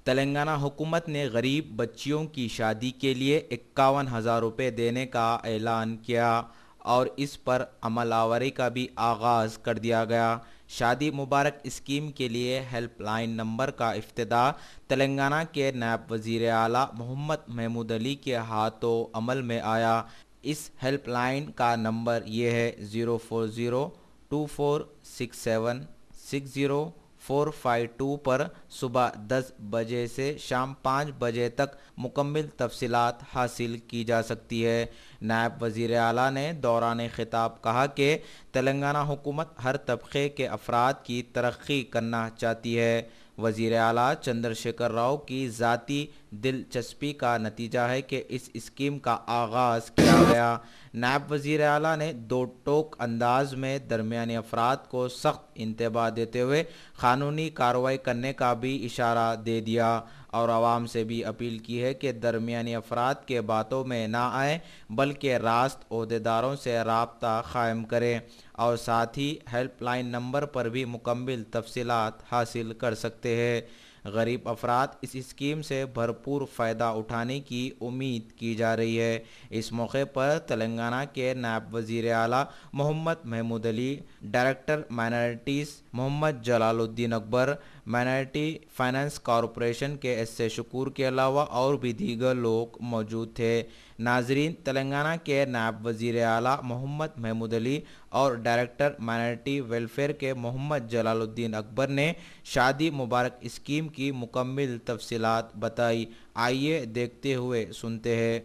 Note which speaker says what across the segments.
Speaker 1: तेलंगाना हुकूमत ने गरीब बच्चियों की शादी के लिए 51,000 रुपये देने का ऐलान किया और इस पर अमलावरी का भी आगाज़ कर दिया गया। शादी मुबारक स्कीम के लिए हेल्पलाइन नंबर का इफ्तिताह तेलंगाना के नायब वज़ीर आला मोहम्मद महमूद अली के हाथों अमल में आया। इस हेल्पलाइन का नंबर ये है 040246760 पर सुबह 10 बजे से शाम 5 बजे तक मुकम्मल तफसीलात हासिल की जा सकती है। नायब वज़ीर आला ने दौरान खिताब कहा कि तेलंगाना हुकूमत हर तबके के अफराद की तरक्की करना चाहती है। वज़ीर आला चंद्रशेखर राव की ज़ाती दिलचस्पी का नतीजा है कि इस स्कीम का आगाज़ किया गया। नायब वज़ीर आला ने दो टोक अंदाज में दरमियानी अफराद को सख्त इंतबाह देते हुए क़ानूनी कार्रवाई करने का भी इशारा दे दिया और आवाम से भी अपील की है कि दरमियानी अफराद के बातों में ना आए बल्कि रास्त ओहदेदारों से राब्ता कायम करें और साथ ही हेल्पलाइन नंबर पर भी मुकम्मल तफसीलात हासिल कर सकते हैं। गरीब अफराद इस स्कीम से भरपूर फ़ायदा उठाने की उम्मीद की जा रही है। इस मौके पर तेलंगाना के नायब वज़ीर आला Mohammad Mahmood Ali, director minorities Mohammad Jalaluddin Akbar, minority finance corporation के एस.ए. शकूर के अलावा और भी दीगर लोग मौजूद थे। नाजरीन, तेलंगाना के नायब वज़ीर आला मोहम्मद महमूद अली और डायरेक्टर माइनॉरिटी वेलफेयर के मोहम्मद जलालुद्दीन अकबर ने शादी मुबारक स्कीम की मुकम्मल तफसीलात बताई। आइए देखते हुए सुनते हैं।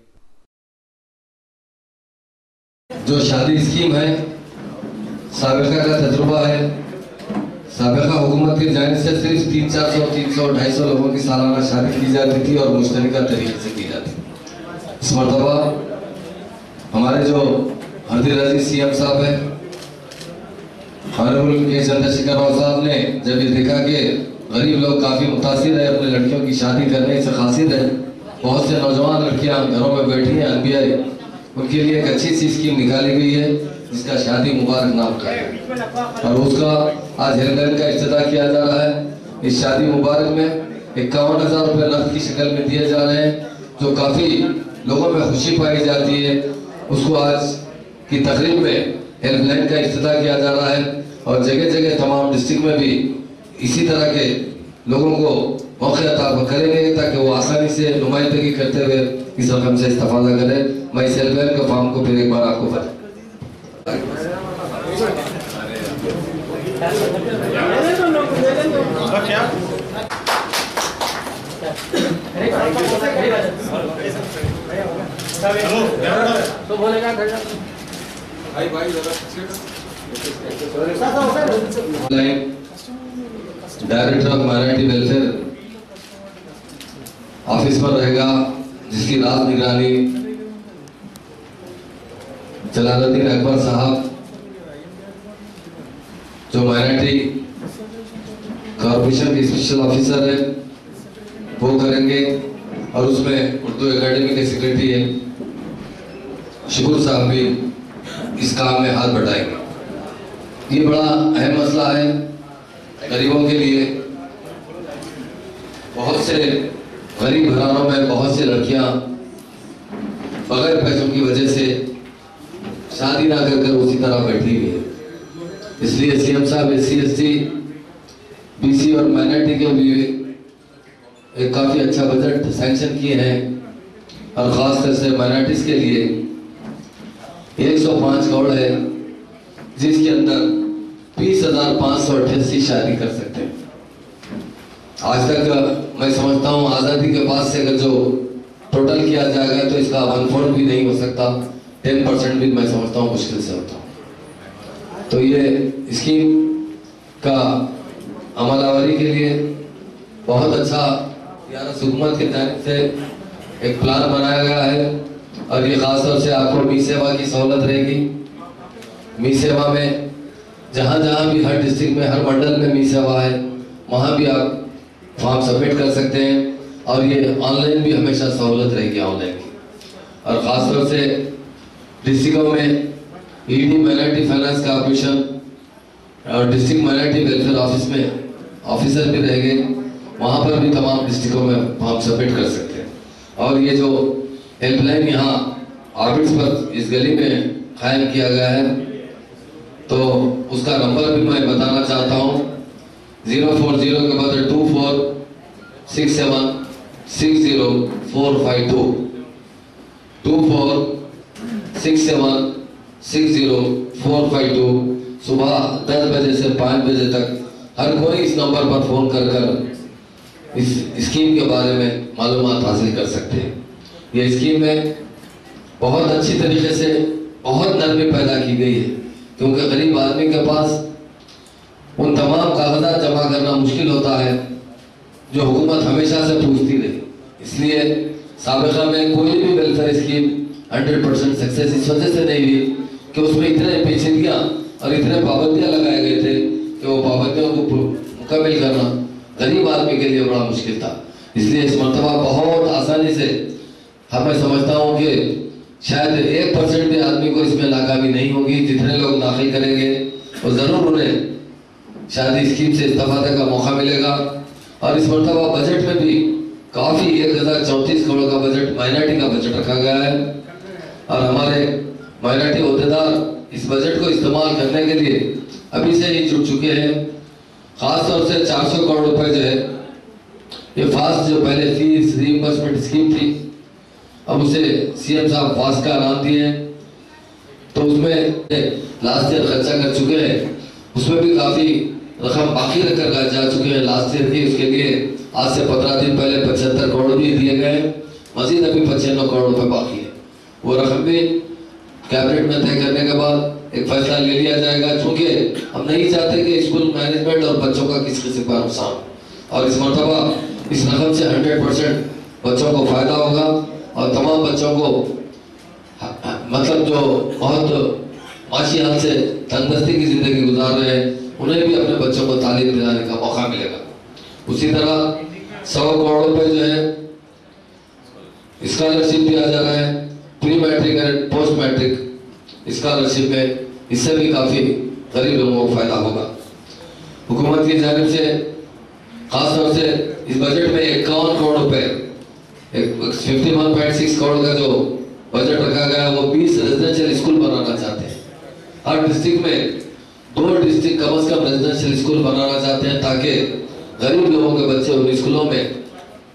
Speaker 2: जो शादी स्कीम है, साबिका का तजुर्बा है। साबिका हुकूमत की जानिब से सिर्फ 300, 250 लोगों की सालाना शादी की जाती थी और मुश्तरका तरीके से की जाती। इस मरतबा हमारे जो हरदीर अजीज सीएम साहब है, ऑनरेबल के चंद्रशेखर राव साहब ने जब ये देखा कि गरीब लोग काफ़ी मुतासिर है अपने लड़कियों की शादी करने से खासिर है, बहुत से नौजवान लड़कियां घरों में बैठी हैं अनबियाई, उनके लिए एक अच्छी सी स्कीम निकाली गई है जिसका शादी मुबारक नाम का है और उसका आज हेल्पलाइन का इफ्तिताह किया जा रहा है। इस शादी मुबारक में 51,000 रुपये नकद की शक्ल में दिए जा रहे हैं, जो काफ़ी लोगों में खुशी पाई जाती है। उसको आज की तकरीब में हेल्पलाइन का इफ्तिताह किया जा रहा है और जगह जगह तमाम डिस्ट्रिक्ट में भी इसी तरह के लोगों को मौके अता करेंगे ताकि वो आसानी से नुमाइंदगी करते हुए इस रकम से इस्तेफादा करें। मैं इस हेल्पलाइन के फॉर्म को फिर एक बार आपको बता
Speaker 3: तो बोलेगा
Speaker 2: director of minority welfare office पर रहेगा, जिसकी रात निगरानी जलालुद्दीन अकबर साहब जो माइनॉरिटी कॉर्पोरेशन के स्पेशल ऑफिसर है वो करेंगे और उसमें उर्दू एकेडमी के सेक्रेटरी है शकूर साहब भी इस काम में हाथ बढ़ाएंगे। ये बड़ा अहम मसला है गरीबों के लिए। बहुत से गरीब घरानों में बहुत सी लड़कियां बगैर पैसों की वजह से शादी ना कर कर उसी तरह बैठी हुई है। इसलिए सीएम साहब SC ST BC और माइनॉरिटी के लिए एक काफ़ी अच्छा बजट सैंक्शन किए हैं और ख़ासकर से माइनॉरिटीज़ के लिए 105 करोड़ है जिसके अंदर 20,588 शादी कर सकते हैं। आज तक मैं समझता हूँ आज़ादी के बाद से अगर जो टोटल किया जाएगा तो इसका 1/4 भी नहीं हो सकता, 10% भी मैं समझता हूँ मुश्किल से होता। तो ये स्कीम का अमलावरी के लिए बहुत अच्छा हुकूमत की जानिब से एक प्लान बनाया गया है और ये खासतौर से आपको मी सेवा की सहूलत रहेगी। मी सेवा में जहाँ जहाँ भी हर डिस्ट्रिक्ट में हर मंडल में मी सेवा है वहाँ भी आप फॉर्म सबमिट कर सकते हैं और ये ऑनलाइन भी हमेशा सहूलत रहेगी ऑनलाइन की। और ख़ासतौर से डिस्ट्रिक्टों में ED माइनॉरिटी फाइनेंस कॉर्पोरेशन और डिस्ट्रिक्ट माइनॉरिटी वेलफेयर ऑफिस में ऑफिसर भी रहेंगे, वहाँ पर भी तमाम डिस्ट्रिक्टों में हम सबमिट कर सकते हैं। और ये जो हेल्पलाइन यहाँ ऑर्बिट्स पर इस गली में कायम किया गया है, तो उसका नंबर भी मैं बताना चाहता हूँ। 040 के बाद 246760 246760 सुबह 10 बजे से 5 बजे तक हर कोई इस नंबर पर फोन कर इस स्कीम के बारे में मालूमात हासिल कर सकते हैं। ये स्कीम में बहुत अच्छी तरीके से बहुत नरमी पैदा की गई है, क्योंकि गरीब आदमी के पास उन तमाम कागजात जमा करना मुश्किल होता है जो हुकूमत हमेशा से पूछती रही। इसलिए साबिका में कोई भी वेलफेयर स्कीम 100% सक्सेस इस वजह से नहीं हुई कि उसमें इतने पेचीदगियाँ और इतने पाबंदियाँ लगाए गए थे कि वो पाबंदियों को मुकम्मल करना गरीब आदमी के लिए बड़ा मुश्किल था। इसलिए इस मरतबा बहुत आसानी से मैं समझता हूँ कि शायद 1% भी आदमी को इसमें नाकामी नहीं होगी। जितने लोग दाखिल करेंगे वो ज़रूर उन्हें शायद इस स्कीम से इस्तेफादे का मौका मिलेगा। और इस मरतबा बजट में भी काफ़ी 1034 करोड़ का बजट माइनॉरिटी का बजट रखा गया है, और हमारे माइनॉरिटी अहदेदार इस बजट को इस्तेमाल करने के लिए अभी से ही जुट चुके हैं। खास तौर से 400 करोड़ रुपए जो है ये फास्ट, जो पहले फीस रीइंबर्समेंट स्कीम थी, अब उसे सीएम साहब फास्ट का नाम दिए हैं, तो उसमें लास्ट ईयर खर्चा कर चुके हैं। उसमें भी काफ़ी रकम बाकी रखकर जा चुके हैं लास्ट ईयर की। उसके लिए आज से 15 दिन पहले 75 करोड़ भी दिए गए, मजीद अभी 95 करोड़ रुपए बाकी है। वो रकम भी कैबिनेट में तय करने के बाद एक फैसला ले लिया जाएगा, क्योंकि हम नहीं चाहते कि स्कूल मैनेजमेंट और बच्चों का किसी किस्म का नुकसान। और इस मरतबा इस रकम से 100% बच्चों को फायदा होगा, और तमाम बच्चों को मतलब जो बहुत माशी हाल से तंदुरुस्ती की जिंदगी गुजार रहे हैं, उन्हें भी अपने बच्चों को तालीम दिलाने का मौका मिलेगा। उसी तरह 100 करोड़ रुपए जो है स्कॉलरशिप दिया जा रहा है, pre matric and post matric scholarship में, इससे भी काफ़ी गरीब लोगों को फायदा होगा। हुकूमत की जानिब से खास तौर से इस बजट में 51 करोड़ रुपए 51.6 करोड़ का जो बजट रखा गया है, वो 20 रेजिडेंशियल स्कूल बनाना चाहते हैं। हर डिस्ट्रिक्ट में 2 डिस्ट्रिक्ट कम से कम रेजिडेंशियल स्कूल बनाना चाहते हैं, ताकि गरीब लोगों के बच्चे उन स्कूलों में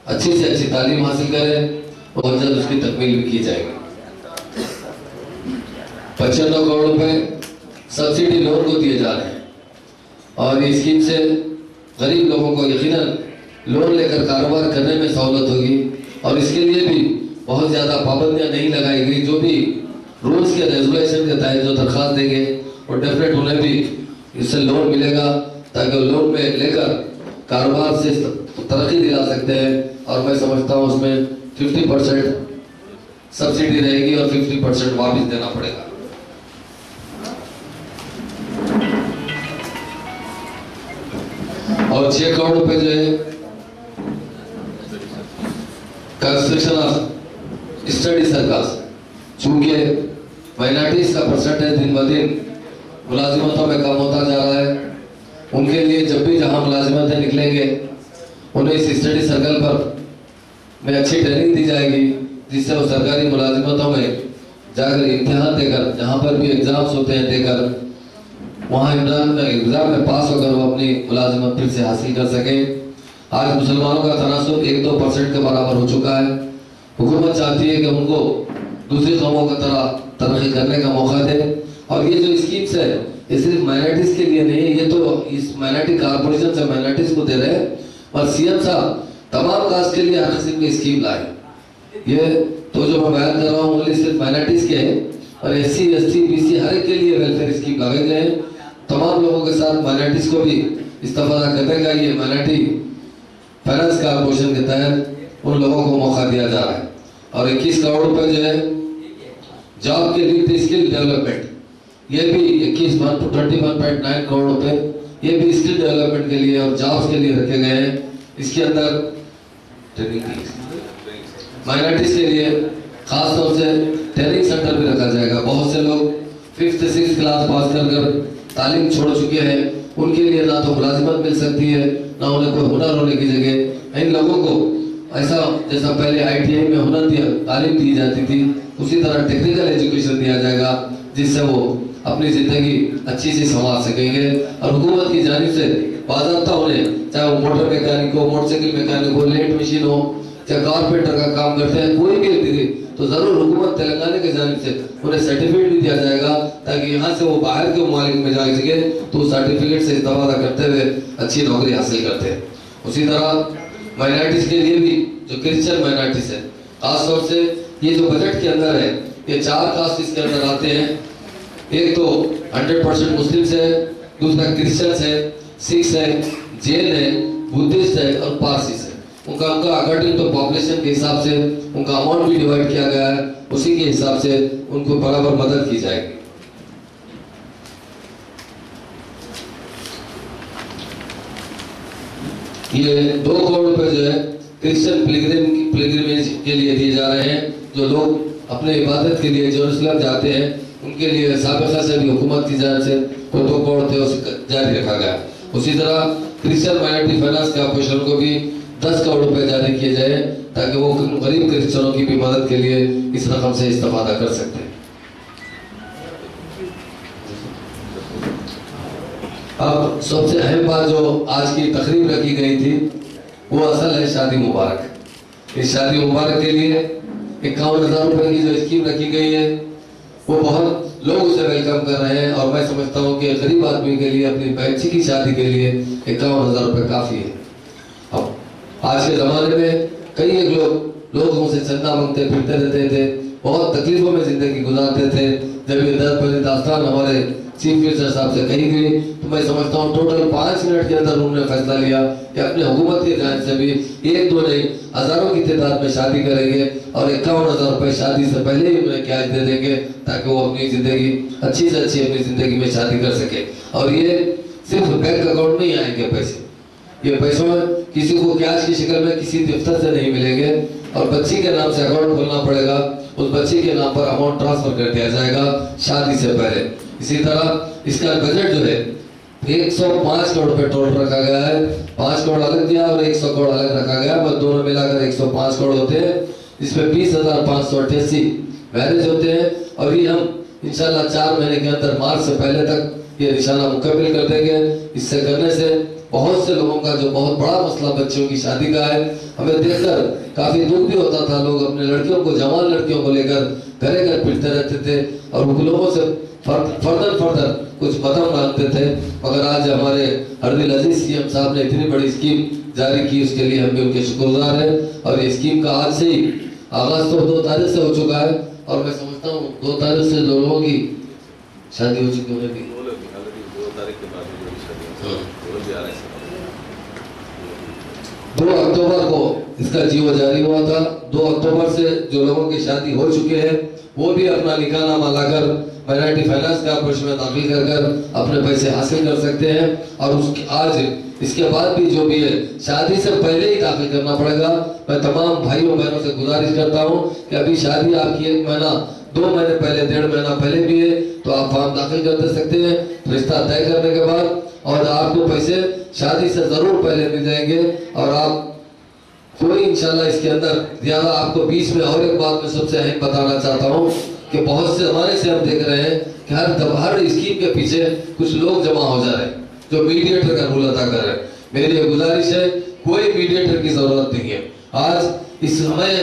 Speaker 2: अच्छी से अच्छी तालीम हासिल करें और जल्द उसकी तकमील भी की जाएगी। 95 करोड़ रुपए सब्सिडी लोन को दिए जा रहे हैं, और इस स्कीम से गरीब लोगों को यकीनन लोन लेकर कारोबार करने में सहूलत होगी। और इसके लिए भी बहुत ज़्यादा पाबंदियां नहीं लगाई गई। जो भी रूल्स के रेजुलेशन के तहत जो दरख्वास्त देंगे और डेफिनेट उन्हें भी इससे लोन मिलेगा, ताकि लोन में लेकर कारोबार से तरक्की दिला सकते हैं। और मैं समझता हूँ उसमें 50% सब्सिडी रहेगी और 50% वापस देना पड़ेगा। और 6 करोड़ रुपए जो है कंस्ट्रक्शन ऑफ स्टडी सर्कल्स, चूंकि माइनॉरिटीज का परसेंटेज दिन ब दिन मुलाजिमतों में कम होता जा रहा है, उनके लिए जब भी जहां मुलाजिमतें निकलेंगे उन्हें इस स्टडी सर्कल पर में अच्छी ट्रेनिंग दी जाएगी, जिससे वो सरकारी मुलाजिमतों में जाकर इम्तिहान देकर, जहाँ पर भी एग्जाम्स होते हैं देकर, वहाँ एग्जाम में पास होकर वो अपनी मुलाजिमत फिर से हासिल कर सके। आज मुसलमानों का तनासुब 1-2% के बराबर हो चुका है। हुकूमत चाहती है कि उनको दूसरी कौमों की तरह तरक्की करने का मौका दे। और ये जो स्कीम्स है ये सिर्फ माइनॉरिटीज के लिए नहीं है, ये तो इस माइनॉरिटी कॉर्पोरेशन से माइनॉरिटीज को दे रहे हैं, और सीएम साहब तमाम कास्ट के लिए हर किस्म की स्कीम लाए। ये तो जो मैं बयान कर रहा हूँ ओनली सिर्फ माइनॉरिटीज के हैं, और SC ST BC हर एक के लिए वेलफेयर स्कीम लगाए गए हैं। तमाम लोगों के साथ माइनॉरिटीज को भी इस्तेफादा करने का ये माइनॉरिटी फाइनेंस कॉर्पोरेशन के तहत उन लोगों को मौका दिया जा रहा है। और 21 करोड़ रुपए जो है जॉब के लिए स्किल डेवलपमेंट, ये भी 21.9 करोड़ रुपए ये भी स्किल डेवलपमेंट के लिए और जॉब्स के लिए रखे गए हैं। इसके अंदर माइनॉरिटीज के लिए खास तौर से ट्रेनिंग सेंटर भी रखा जाएगा। बहुत से लोग 5th से 6th क्लास पास कर तालीम छोड़ चुके हैं, उनके लिए ना तो मुलाजिमत मिल सकती है, ना उन्हें कोई हुनर होने की जगह इन लोगों को ऐसा जैसा पहले ITI में हुनर तालीम दी जाती थी, उसी तरह टेक्निकल एजुकेशन दिया जाएगा, जिससे वो अपनी जिंदगी अच्छी से संभाल सकेंगे। और हुकूमत की जानिब से बाज़ाब्ता उन्हें, चाहे वो मोटर मैकेनिक हो, मोटरसाइकिल मैकेनिक हो, लेट मशीन हो, चाहे कारपेंटर का काम करते हैं, कोई भी डिग्री, तो जरूर हुकूमत तेलंगाना की जानिब से उन्हें सर्टिफिकेट भी दिया जाएगा, ताकि यहाँ से वो बाहर के ममालिक में जा सके तो उस सर्टिफिकेट से इस्तेफादा करते हुए अच्छी नौकरी हासिल करते हैं। उसी तरह माइनॉरिटीज के लिए भी, जो क्रिश्चियन माइनॉरिटीज है, खासतौर से ये जो बजट के अंदर है, ये 4 कास्ट इसके अंदर आते हैं। एक तो 100% मुस्लिम्स है, दूसरा क्रिश्चियंस है, सिख्स है, जैन है, बुद्धिस्ट है और पारसीस है। उनका अकॉर्डिंग टू पॉपुलेशन के हिसाब से उनका अमाउंट भी डिवाइड किया गया है, उसी के हिसाब से उनको बराबर मदद की जाएगी। ये 2 करोड़ रुपए जो है क्रिश्चियन पिलग्रिमेज के लिए दिए जा रहे हैं, जो लोग अपने इबादत के लिए जेरूसलम जाते हैं, उनके लिए साबिक़ा से भी हुकूमत की जानिब से 2 करोड़ थे उसे जारी रखा गया। उसी तरह क्रिश्चियन माइनॉरिटी फाइनेंस कॉर्पोरेशन को भी 10 करोड़ रुपए जारी किए जाए, ताकि वो गरीब क्रिश्चियनों की भी मदद के लिए इस रकम से इस्तेफादा कर सकते हैं। अब सबसे अहम बात जो आज की तकरीब रखी गई थी, वो असल है शादी मुबारक। इस शादी मुबारक के लिए 51,000 रुपए की जो स्कीम रखी गई है, वो बहुत लोग उसे वेलकम कर रहे हैं। और मैं समझता हूँ कि गरीब आदमी के लिए, अपनी बच्ची की शादी के लिए 51,000 रुपए काफ़ी है। अब आज के ज़माने में कई एक लोग से चंदा मांगते फिरते रहते थे, बहुत तकलीफों में ज़िंदगी गुजारते थे। जब ये दास्तान हमारे चीफ मिनिस्टर साहब से कही गई, तो मैं समझता हूँ टोटल 5 मिनट के अंदर उन्होंने फैसला लिया कि अपने हुकूमत की जानिब से भी 1-2 नहीं, हज़ारों की तादाद में शादी करेंगे और 51,000 रुपए शादी से पहले ही उन्हें कैश दे देंगे, ताकि वो अपनी ज़िंदगी अच्छी से अच्छी अपनी ज़िंदगी में शादी कर सके। और ये सिर्फ बैंक अकाउंट में ही आएंगे पैसे, ये पैसों में किसी को कैश की शक्ल में किसी दफ्तर से नहीं मिलेंगे, और बच्ची के नाम से अकाउंट खोलना पड़ेगा, उस बच्ची के नाम पर अमाउंट ट्रांसफर कर दिया जाएगा शादी से पहले। इसी तरह इसका बजट जो है 105 करोड़ रुपए टोटल रखा गया है। 5 करोड़ अलग दिया और 100 करोड़ अलग रखा गया, बस दोनों मिलाकर 105 करोड़ होते हैं, जिसमें 20,588 मैरिज होते हैं। और ये हम इंशाल्लाह 4 महीने के अंदर, मार्च से पहले तक ये निशाना मुकम्मल कर देंगे। इससे करने से बहुत से लोगों का जो बहुत बड़ा मसला बच्चों की शादी का है, हमें देखकर काफी दुख भी होता था। लोग अपने लड़कियों को, जवान लड़कियों को लेकर घरे घर फिरते रहते थे और उन लोगों से फर्दर कुछ कदम मांगते थे। मगर आज हमारे अर्दिल अजीज सीएम साहब ने इतनी बड़ी स्कीम जारी की, उसके लिए हम भी उनके शुक्रगुजार हैं। और ये स्कीम का आज से ही आगाज तो 2 तारीख से हो चुका है, और मैं समझता हूँ 2 तारीख से लोगों की शादी हो चुकी होगी। 2 अक्टूबर को इसका जीवो जारी हुआ था। 2 अक्टूबर से जो लोगों की शादी हो चुके हैं, वो भी अपना निकाहनामा लाकर माइनॉरिटी फाइनेंस कॉर्पोरेशन में दाखिल कर अपने पैसे हासिल कर सकते हैं। और उसके आज इसके बाद भी जो भी है, शादी से पहले ही दाखिल करना पड़ेगा। मैं तमाम भाइयों बहनों से गुजारिश करता हूँ कि अभी शादी आपकी 1 महीना 2 महीने पहले, 1.5 महीना पहले भी है, तो आप फॉर्म दाखिल कर सकते हैं रिश्ता तय करने के बाद, और आपको पैसे शादी से जरूर पहले मिल जाएंगे। और आप कोई इंशाल्लाह इसके अंदर ज्यादा आपको बीच में और एक बात मैं सबसे अहम बताना चाहता हूँ कि बहुत से हमारे से हम देख रहे हैं कि हर स्कीम के पीछे कुछ लोग जमा हो जा रहे हैं जो मीडिएटर का रोल अदा कर रहे हैं। मेरी गुजारिश है, कोई मीडिएटर की जरूरत नहीं है। आज इस समय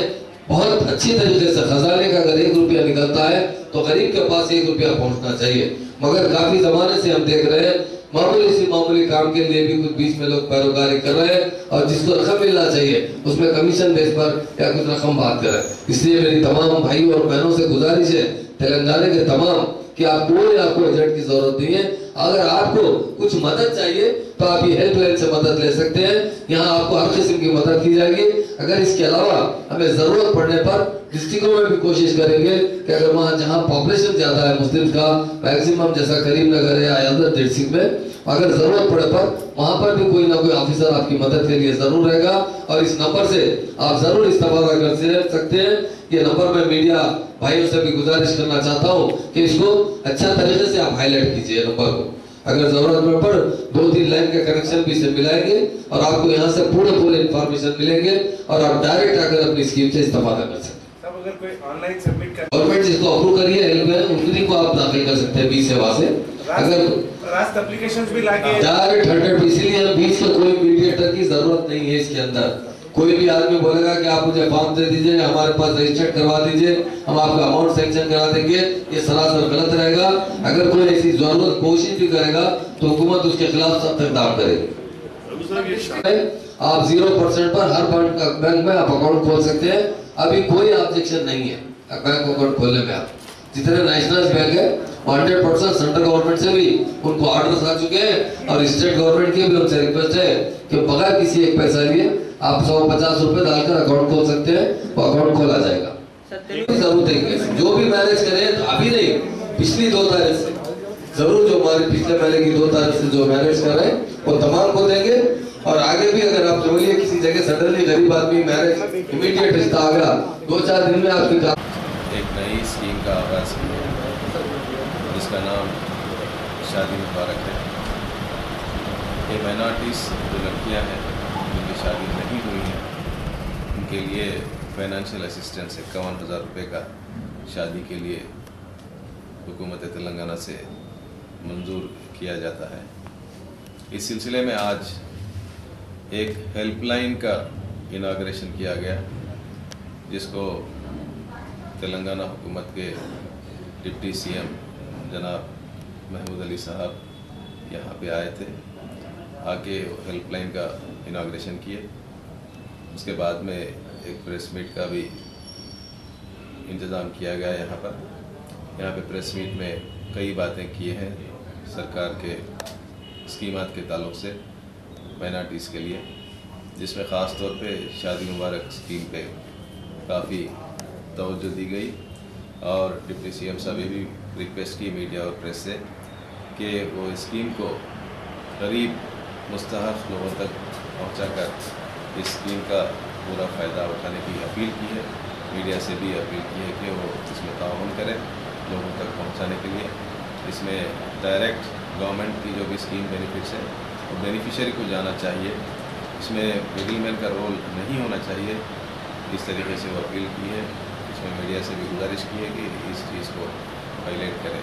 Speaker 2: बहुत अच्छी तरीके से खजाने का अगर 1 रुपया निकलता है तो गरीब के पास 1 रुपया पहुंचना चाहिए। मगर काफी जमाने से हम देख रहे हैं मामूली काम के लिए भी कुछ बीच में लोग पैरोकारी कर रहे हैं, और जिसको रकम मिलना चाहिए उसमें कमीशन बेस पर या कुछ रकम बात कर रहे हैं। इसलिए मेरी तमाम भाइयों और बहनों से गुजारिश है, तेलंगाना के तमाम, कि आपको एजेंट की जरूरत नहीं है। अगर आपको कुछ मदद चाहिए तो आप ये हेल्पलाइन से मदद ले सकते हैं। यहाँ आपको हर किस्म की मदद की जाएगी। अगर इसके अलावा हमें जरूरत पड़ने पर डिस्ट्रिक्टों में भी कोशिश करेंगे कि अगर वहाँ जहाँ पॉपुलेशन ज्यादा है मुस्लिम का, मैक्सिमम जैसा करीमनगर है या अदर डिस्ट्रिक्ट में, अगर जरूरत पड़े पर वहाँ पर भी कोई ना कोई ऑफिसर आपकी मदद के लिए जरूर रहेगा। और इस नंबर से आप जरूर इस्तेमाल कर सकते हैं। ये नंबर में मीडिया भाइयों से भी गुजारिश करना चाहता हूँ कि इसको अच्छा तरीके से आप हाईलाइट कीजिए नंबर को। अगर जरूरत में पड़ 2-3 लाइन का कनेक्शन भी से मिलाएंगे और आपको यहाँ से पूरे इंफॉर्मेशन मिलेंगे और आप डायरेक्ट आकर अपनी स्कीम से इस्तेमाल कर सकते हैं।
Speaker 3: तब अगर कोई ऑनलाइन सबमिट कर
Speaker 2: गवर्नमेंट जिसको अप्रूव करिए हेल्प में उन्हीं को आप दाखिल कर सकते हैं 20 सेवा से। अगर
Speaker 3: रास्त एप्लीकेशंस भी लाके
Speaker 2: डायरेक्ट 100, इसीलिए हम 20 का कोई मीडिएटर की जरूरत नहीं है इसके अंदर। कोई भी आदमी बोलेगा कि आप मुझे फॉर्म दे दीजिए, हमारे पास रजिस्टर्ड करवा दीजिए, हम आपका अमाउंट सैंक्शन करा देंगे, ये सरासर गलत रहेगा। अगर कोई ऐसी जरूरत कोशिश भी करेगा तो हुकूमत उसके खिलाफ सख्त इक़दाम करेगी। आप 0% पर हर बैंक में आप अकाउंट खोल सकते हैं, अभी कोई ऑब्जेक्शन नहीं है बैंक अकाउंट खोलने में। आप जितने नेशनल बैंक है 100% सेंट्रल गवर्नमेंट से भी उनको ऑर्डर्स आ चुके हैं और स्टेट गवर्नमेंट की भी उनसे रिक्वेस्ट है कि बगैर किसी एक पैसा लिए आप 150 रुपए डालकर अकाउंट खोल सकते हैं, वो अकाउंट खोला जाएगा। जरूर देंगे जो भी मैनेज करें, तो अभी नहीं, पिछली 2 तारीख से जरूर, जो हमारे पिछले महीने की 2 तारीख से जो मैनेज कर रहे हैं वो तमाम को देंगे। और आगे भी अगर आप समझिए किसी जगह सडनली गरीब आदमी मैनेज इमीडिएट रिश्ता आ गया, 2-4 दिन में आपकी
Speaker 4: एक नई स्कीम का आगाज़ किया जिसका नाम शादी मुबारक है। ये माइनॉरिटीज़ जो लड़कियाँ हैं जिनकी शादी नहीं हुई है उनके लिए फाइनेंशियल असिस्टेंस 51,000 रुपये का शादी के लिए हुकूमत तेलंगाना से मंजूर किया जाता है। इस सिलसिले में आज एक हेल्पलाइन का इनाग्रेशन किया गया जिसको तेलंगाना हुकूमत के डिप्टी सीएम जनाब महमूद अली साहब यहाँ पे आए थे, आके हेल्पलाइन का इनाग्रेशन किए। उसके बाद में एक प्रेस मीट का भी इंतज़ाम किया गया यहाँ पे प्रेस मीट में कई बातें किए हैं सरकार के स्कीमात के ताल्लुक़ से माइनॉरिटीज़ के लिए, जिसमें ख़ास तौर पे शादी मुबारक स्कीम पे काफ़ी तवज्जो दी गई। और डिप्टी सीएम साहब ये भी रिक्वेस्ट की मीडिया और प्रेस से कि वो स्कीम को गरीब मुस्तहक़ लोगों तक पहुंचाकर इस स्कीम का पूरा फ़ायदा उठाने की अपील की है। मीडिया से भी अपील की है कि वो इसमें ताउन करें लोगों तक पहुंचाने के लिए। इसमें डायरेक्ट गवर्नमेंट की जो भी स्कीम बेनिफिट्स है वो बेनिफिशियरी को जाना चाहिए, इसमें मिडिलमैन का रोल नहीं होना चाहिए। इस तरीके से वो अपील की है। इसमें मीडिया से भी गुजारिश की है कि इस चीज़ को हाईलाइट करें।